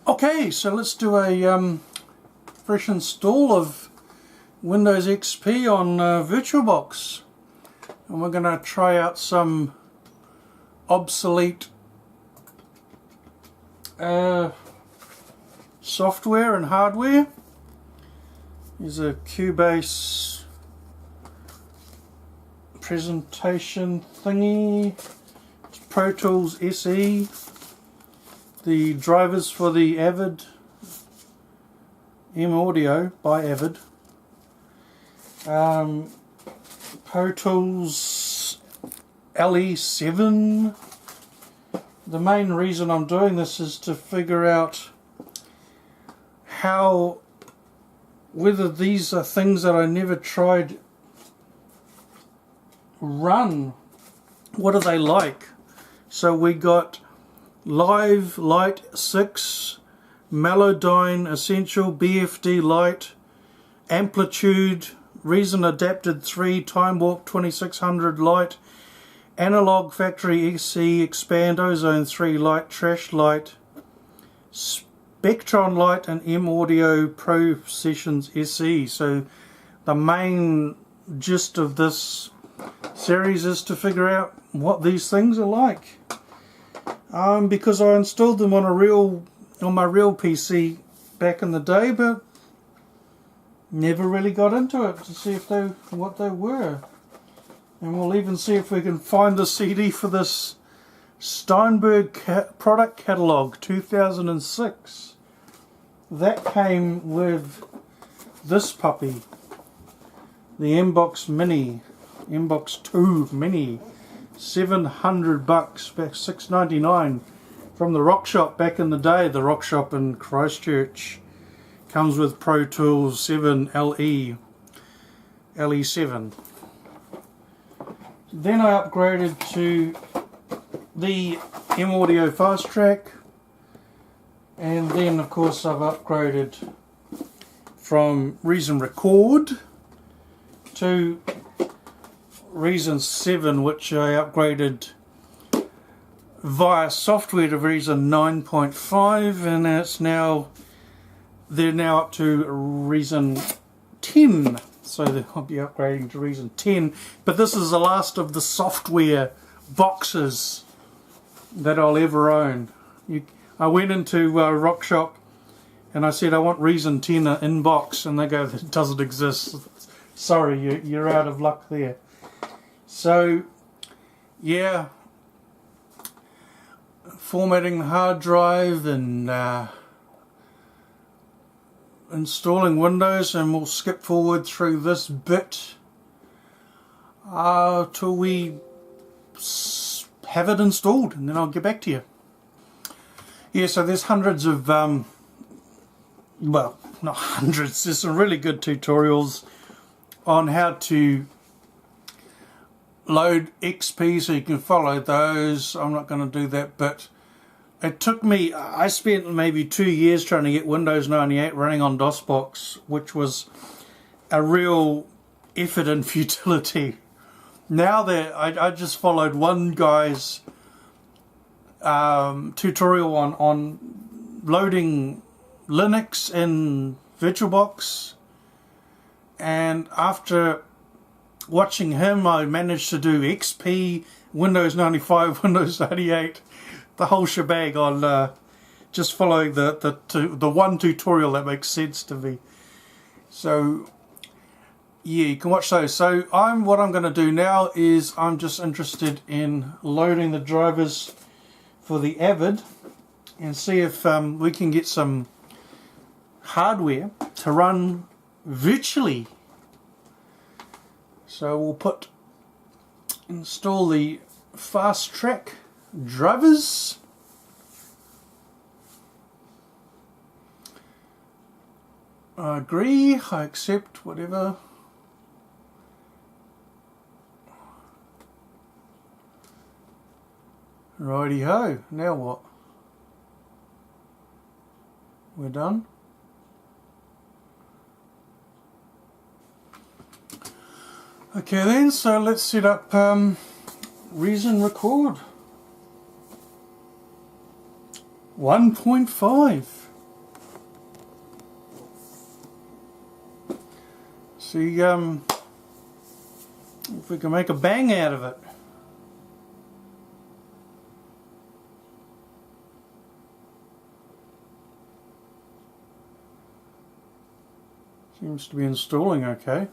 Okay, so let's do a fresh install of Windows XP on VirtualBox, and we're going to try out some obsolete software and hardware. Here's a Cubase presentation thingy. It's Pro Tools SE. The drivers for the Avid M Audio by Avid. Pro Tools LE7. The main reason I'm doing this is to figure out whether these are things that I never tried run. What are they like? So we got Live Light 6, Melodyne Essential, BFD Lite, Amplitude, Reason Adapted 3, Time Warp 2600 Lite, Analog Factory SE, Expand Ozone 3 Lite, Trash Lite, Spectron Lite, and M Audio Pro Sessions SE. So the main gist of this series is to figure out what these things are like. Because I installed them on my real PC back in the day, but never really got into it to see what they were. And we'll even see if we can find the CD for this Steinberg product catalog 2006. That came with this puppy, the Mbox Mini, Mbox 2 Mini. $700, back $6.99 from the Rock Shop back in the day. The Rock Shop in Christchurch comes with Pro Tools 7 LE7. Then I upgraded to the M Audio Fast Track, and then of course I've upgraded from Reason Record to Reason 7, which I upgraded via software to Reason 9.5, and they're now up to Reason 10, so I'll be upgrading to Reason 10. But this is the last of the software boxes that I'll ever own. I went into Rock Shop and I said I want Reason 10 in box, and they go, it doesn't exist. Sorry, you're out of luck there. So, yeah, formatting the hard drive and installing Windows, and we'll skip forward through this bit till we have it installed, and then I'll get back to you. Yeah, so there's hundreds of, well, not hundreds, there's some really good tutorials on how to load XP, so you can follow those. I'm not going to do that, but it took me, I spent maybe 2 years trying to get Windows 98 running on DOSBox, which was a real effort and futility. Now that I just followed one guy's tutorial on loading Linux in VirtualBox, and after watching him, I managed to do XP, Windows 95, Windows 98, the whole shebang on just following the one tutorial that makes sense to me. So yeah, you can watch those. So what I'm going to do now is I'm just interested in loading the drivers for the Avid and see if we can get some hardware to run virtually. So we'll install the fast track drivers. I agree, I accept, whatever. Righty ho, now what? We're done. Okay then, so let's set up Reason Record 1.5. See if we can make a bang out of it. Seems to be installing okay.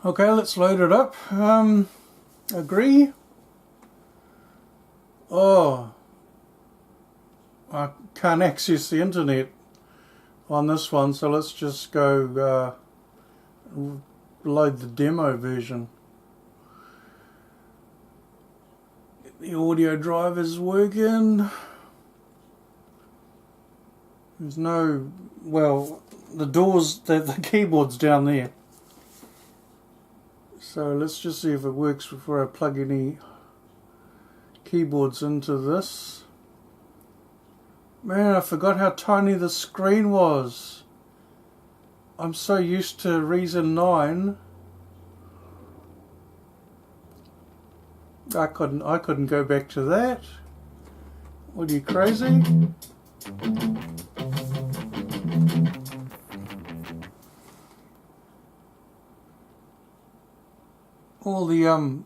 Okay, let's load it up. Agree. Oh, I can't access the internet on this one, so let's just go load the demo version. Get the audio drivers working. There's no, well, the doors, the keyboard's down there. So let's just see if it works before I plug any keyboards into this. Man, I forgot how tiny the screen was. I'm so used to Reason 9. I couldn't go back to that. What, are you crazy? All the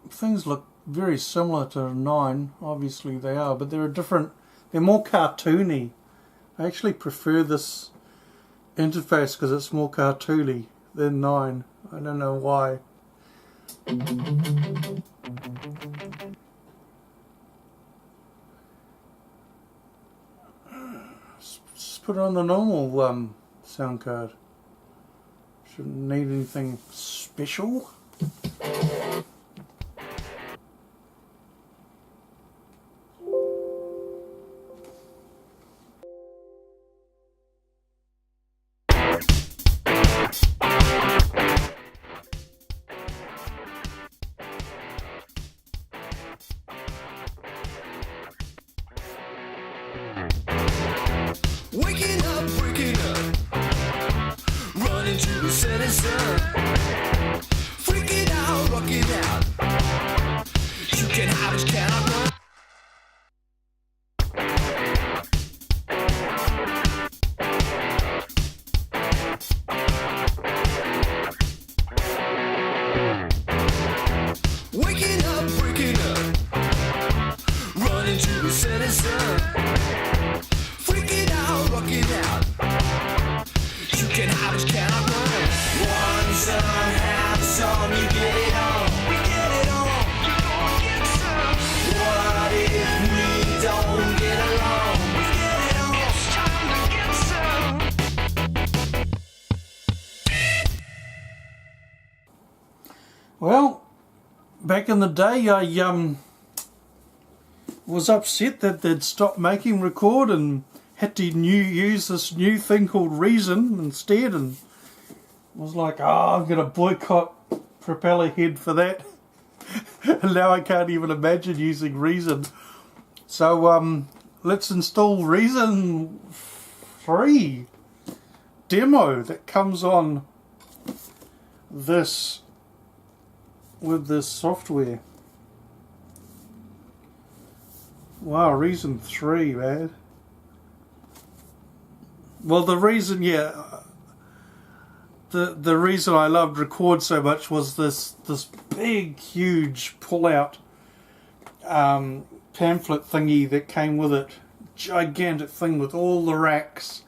things look very similar to 9, obviously they are, but they're more cartoony. I actually prefer this interface because it's more cartoony than 9. I don't know why. Just put it on the normal sound card. Shouldn't need anything special. Waking up, running to the setting sun. Freaking out, rocking out. You can hide, but you cannot run. Waking up, breaking up, running to the setting sun. Freaking out, rocking out. You can hide, but you cannot run. One some, half some, you get it on. We get it on. You're gonna get some. What if we don't get along? We get it on. It's time to get some. Well, back in the day I was upset that they'd stopped making record and had to use this new thing called Reason instead, and was like, oh, I'm going to boycott Propeller Head for that. And now I can't even imagine using Reason. So let's install Reason 3 demo that comes on this with this software. Wow, Reason 3, man. Well, the reason, the reason I loved Record so much was this big, huge pull-out pamphlet thingy that came with it. Gigantic thing with all the racks.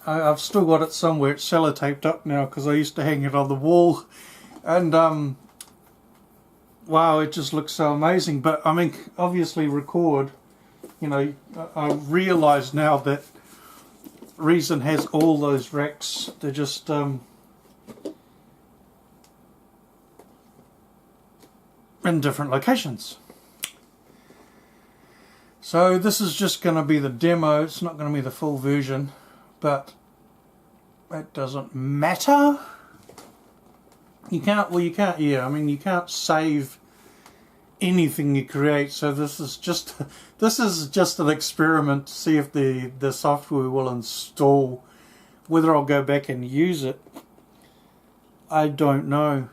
I've still got it somewhere. It's sellotaped up now because I used to hang it on the wall. And wow, it just looks so amazing. But I mean, obviously Record, you know, I realise now that Reason has all those racks. They're just in different locations. So this is just going to be the demo. It's not going to be the full version, but that doesn't matter. You can't, well, you can't, yeah, I mean, you can't save anything you create, so this is just an experiment to see if the software will install. Whether I'll go back and use it, I don't know.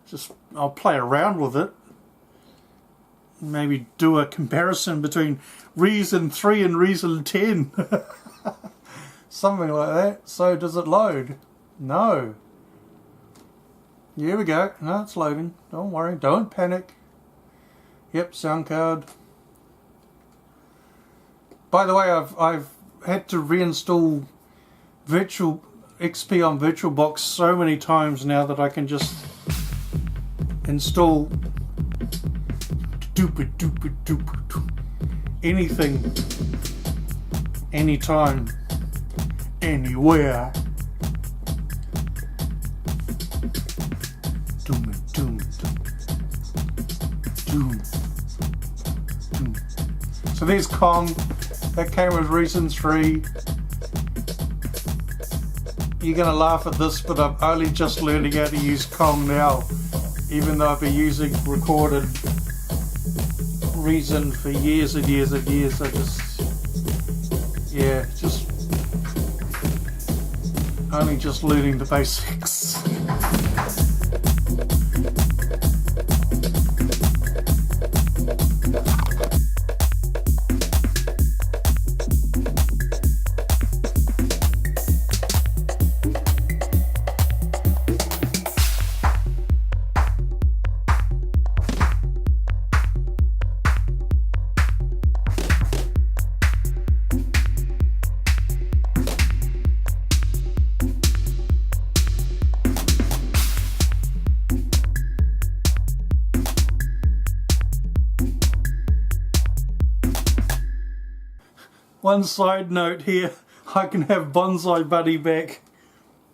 Just I'll play around with it. Maybe do a comparison between Reason 3 and Reason 10. Something like that. So does it load? No. Here we go. No, it's loading. Don't worry. Don't panic. Yep, sound card. By the way, I've had to reinstall Virtual XP on VirtualBox so many times now that I can just install anything, anytime, anywhere. So there's Kong. That came with Reason 3. You're going to laugh at this, but I'm only just learning how to use Kong now. Even though I've been using recorded Reason for years and years and years. I just only just learning the basics. One side note here, I can have Bonsai Buddy back.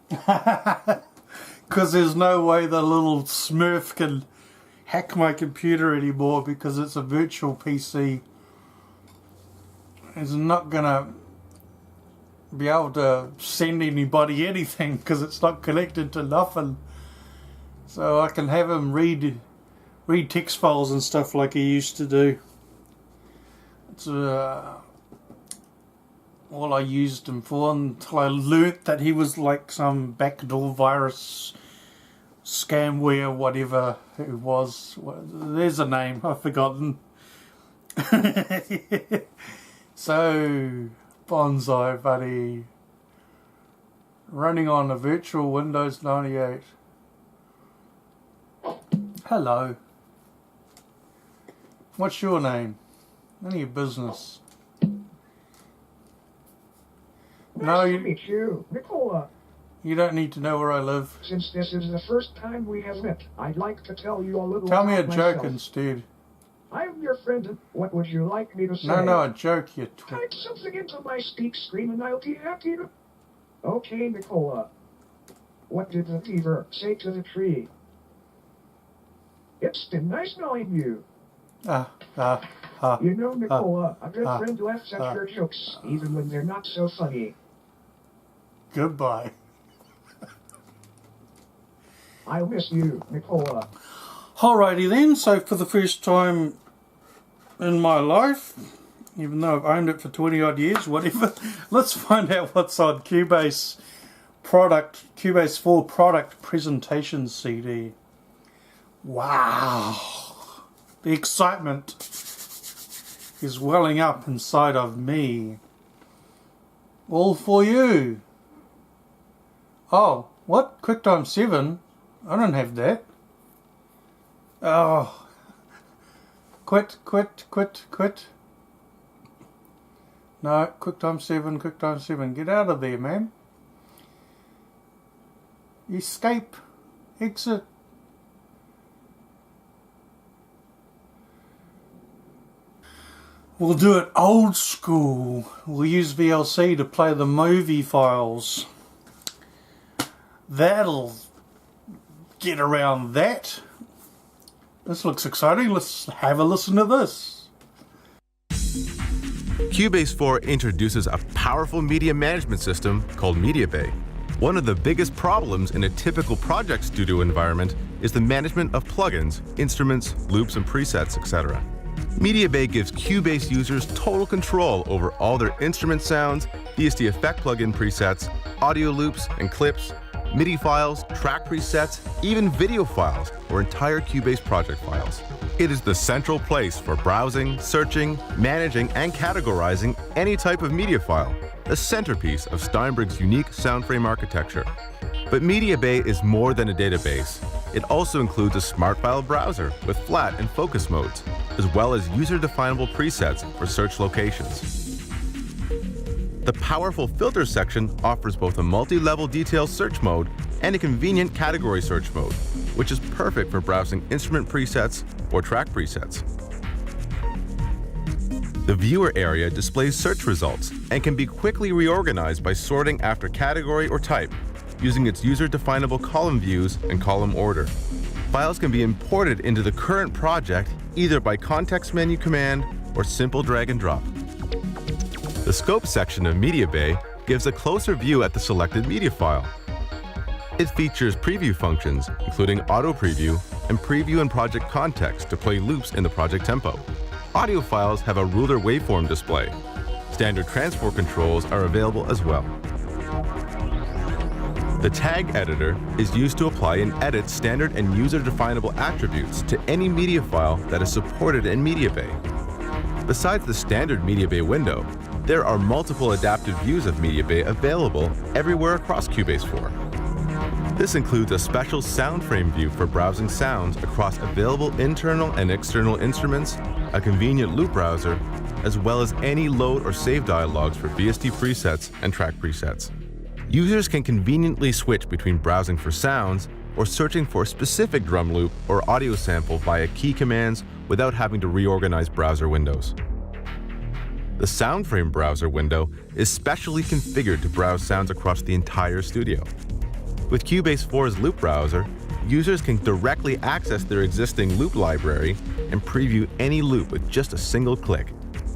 Because there's no way the little smurf can hack my computer anymore because it's a virtual PC. It's not gonna be able to send anybody anything because it's not connected to nothing. So I can have him read text files and stuff like he used to do. It's all I used him for until I learnt that he was like some backdoor virus scamware, whatever it was. There's a name, I've forgotten. So, Bonsai Buddy, running on a virtual Windows 98. Hello. What's your name? None of your business. Nice to meet you, Nicola. You don't need to know where I live. Since this is the first time we have met, I'd like to tell you a little Tell me a about joke myself. instead. I'm your friend. What would you like me to say? No, a joke, you twit. Type something into my speak screen and I'll be happy to... Okay, Nicola. What did the beaver say to the tree? It's been nice knowing you. You know, Nicola, a good friend laughs at your jokes, even when they're not so funny. Goodbye. I'll miss you, Nicola. Alrighty then, so for the first time in my life, even though I've owned it for 20 odd years, whatever, let's find out what's on Cubase 4 product presentation CD. Wow. The excitement is welling up inside of me. All for you. Oh, what? QuickTime 7? I don't have that. Oh. Quit. No, QuickTime 7. Get out of there, man. Escape. Exit. We'll do it old school. We'll use VLC to play the movie files. That'll get around that. This looks exciting. Let's have a listen to this. Cubase 4 introduces a powerful media management system called MediaBay. One of the biggest problems in a typical project studio environment is the management of plugins, instruments, loops, and presets, etc. MediaBay gives Cubase users total control over all their instrument sounds, VST Effect plugin presets, audio loops and clips, MIDI files, track presets, even video files, or entire Cubase project files. It is the central place for browsing, searching, managing, and categorizing any type of media file, the centerpiece of Steinberg's unique SoundFrame architecture. But MediaBay is more than a database. It also includes a smart file browser with flat and focus modes, as well as user-definable presets for search locations. The powerful filter section offers both a multi-level detail search mode and a convenient category search mode, which is perfect for browsing instrument presets or track presets. The viewer area displays search results and can be quickly reorganized by sorting after category or type, using its user-definable column views and column order. Files can be imported into the current project either by context menu command or simple drag and drop. The Scope section of MediaBay gives a closer view at the selected media file. It features preview functions, including auto preview and preview in project context to play loops in the project tempo. Audio files have a ruler waveform display. Standard transport controls are available as well. The tag editor is used to apply and edit standard and user-definable attributes to any media file that is supported in MediaBay. Besides the standard MediaBay window, there are multiple adaptive views of MediaBay available everywhere across Cubase 4. This includes a special SoundFrame view for browsing sounds across available internal and external instruments, a convenient loop browser, as well as any load or save dialogues for VST presets and track presets. Users can conveniently switch between browsing for sounds or searching for a specific drum loop or audio sample via key commands without having to reorganize browser windows. The SoundFrame browser window is specially configured to browse sounds across the entire studio. With Cubase 4's loop browser, users can directly access their existing loop library and preview any loop with just a single click,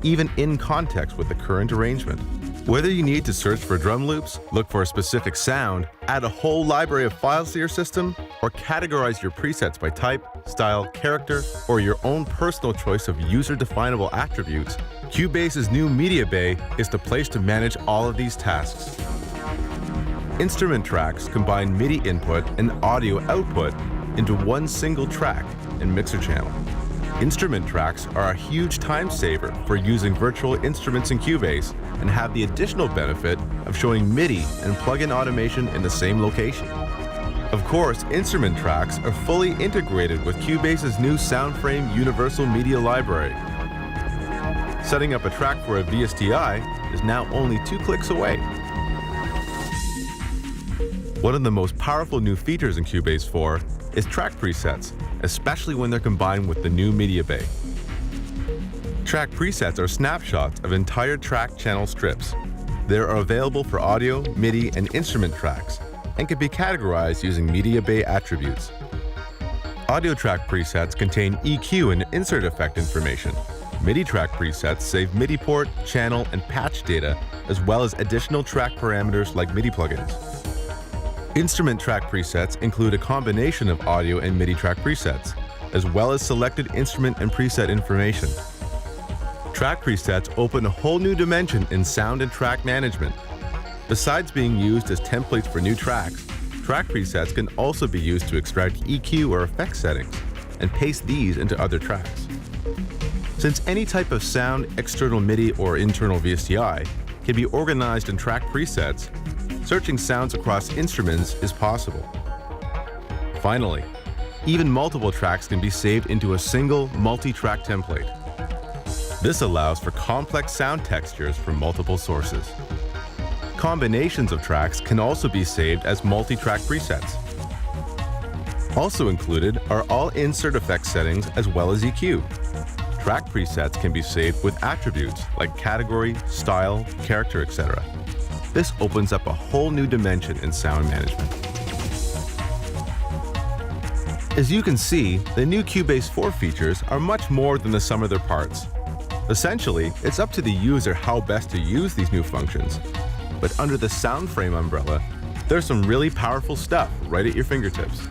even in context with the current arrangement. Whether you need to search for drum loops, look for a specific sound, add a whole library of files to your system, or categorize your presets by type, style, character, or your own personal choice of user-definable attributes, Cubase's new MediaBay is the place to manage all of these tasks. Instrument tracks combine MIDI input and audio output into one single track and mixer channel. Instrument tracks are a huge time saver for using virtual instruments in Cubase and have the additional benefit of showing MIDI and plug-in automation in the same location. Of course, instrument tracks are fully integrated with Cubase's new SoundFrame Universal Media Library. Setting up a track for a VSTi is now only 2 clicks away. One of the most powerful new features in Cubase 4 is track presets, especially when they're combined with the new MediaBay. Track presets are snapshots of entire track channel strips. They are available for audio, MIDI, and instrument tracks, and can be categorized using MediaBay attributes. Audio track presets contain EQ and insert effect information. MIDI track presets save MIDI port, channel, and patch data, as well as additional track parameters like MIDI plugins. Instrument track presets include a combination of audio and MIDI track presets, as well as selected instrument and preset information. Track presets open a whole new dimension in sound and track management. Besides being used as templates for new tracks, track presets can also be used to extract EQ or effect settings and paste these into other tracks. Since any type of sound, external MIDI or internal VSTi, can be organized in track presets, searching sounds across instruments is possible. Finally, even multiple tracks can be saved into a single multi-track template. This allows for complex sound textures from multiple sources. Combinations of tracks can also be saved as multi-track presets. Also included are all insert effect settings as well as EQ. Track presets can be saved with attributes like category, style, character, etc. This opens up a whole new dimension in sound management. As you can see, the new Cubase 4 features are much more than the sum of their parts. Essentially, it's up to the user how best to use these new functions. But under the SoundFrame umbrella, there's some really powerful stuff right at your fingertips.